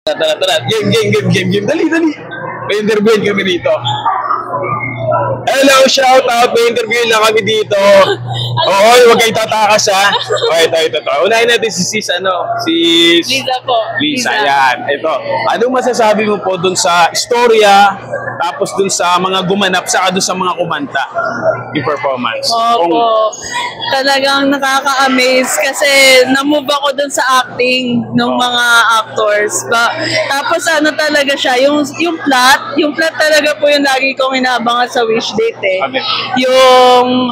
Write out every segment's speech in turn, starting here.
Tara. Game. Dali. May interviewin kami dito. Hello, shout out. May interview lang kami dito. Oo, huwag kayo tatakas ha. Okay, ito. Unahin natin si Liza po. Liza, yan. Ito. Anong masasabi mo po dun sa istorya, tapos dun sa mga gumanap, saka dun sa mga kumanta, yung performance? Opo. Talagang nakaka-amaze kasi na-move ako dun sa acting ng mga actors. Tapos ano talaga siya, yung plot talaga po yung lagi kong inaabangan sa wish date eh. Okay. Yung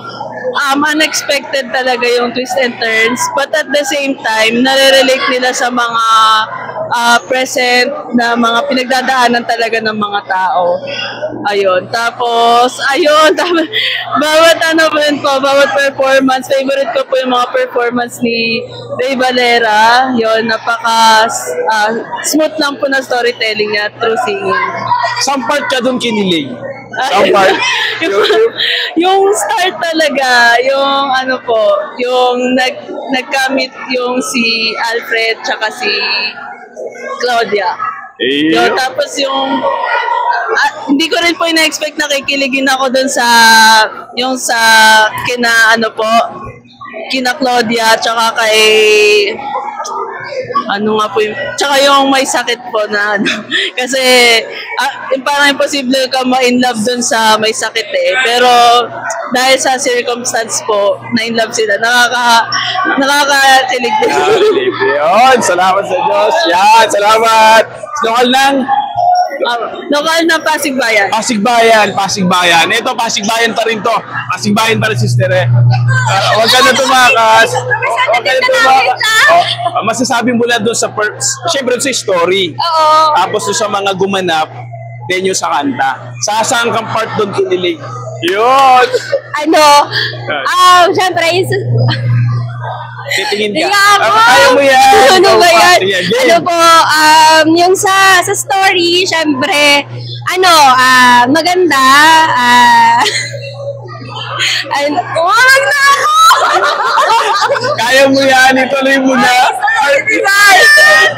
unexpected talaga yung twist and turns, but at the same time, nare-relate nila sa mga present na mga pinagdadaanan talaga ng mga tao. Ayun. Tapos, bawat bawat performance, favorite ko po yung mga performance ni Ray Valera. Yun, smooth lang po na storytelling niya through singing. Some part ka dun kinilig? Some part? Yung start talaga, yung yung nagkamit yung si Alfred tsaka si Claudia. Yun, tapos hindi ko rin po ina-expect na kikiligin ako dun sa kina Claudia tsaka kay tsaka yung may sakit po na kasi parang imposible ka ma-in love dun sa may sakit eh, pero dahil sa circumstance po na in love sila, nakakakilig din. Yun, salamat sa Diyos. Yan, salamat. Lokal na Pasig Bayan. Pasig Bayan. Ito, Pasig Bayan pa rin to. Pasig Bayan pa rin, sister eh. Huwag ka na tumakas. Masasabi mo lang doon siyempre sa story. Oo. Tapos doon sa mga gumanap, then yung sa kanta. Saan kang part doon kinilig? Yun! Siyempre, Titingin ka. ako. Kaya mo yan. Ano ba yan? Sige, Yung sa story, siyempre, maganda. Wag na ako! Kaya mo yan. Ituloy mo na.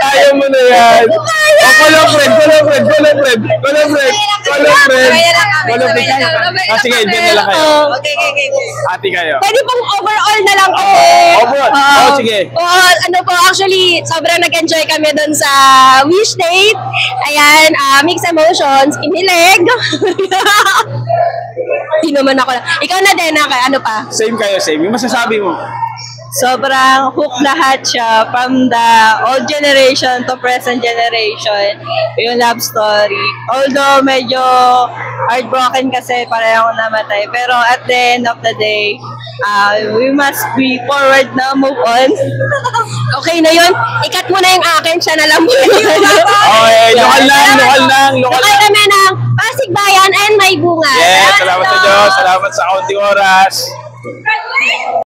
Kaya mo na yan. Color friend. Sige, dyan na lang kayo. Okay. Ate kayo. Pwede pong overall na lang po. Overall. Sige. Actually, sobrang nag-enjoy kami dun sa wish date. Ayan, mixed emotions, kinilig. Hindi naman ako lang. Ikaw na din, ano pa? Same kayo. Yung masasabi mo. Sobrang hook lahat siya from the old generation to present generation. Yung love story. Although medyo heartbroken kasi parehong namatay. Pero at the end of the day, we must be forward na move on. Okay na yun. Ikat mo na yung akin. Siya na lang mo. Okay, lokal lang. Lokal kami ng Pasig Bayan and May Bunga. Yes, salamat sa Diyos. Salamat sa kaunting oras.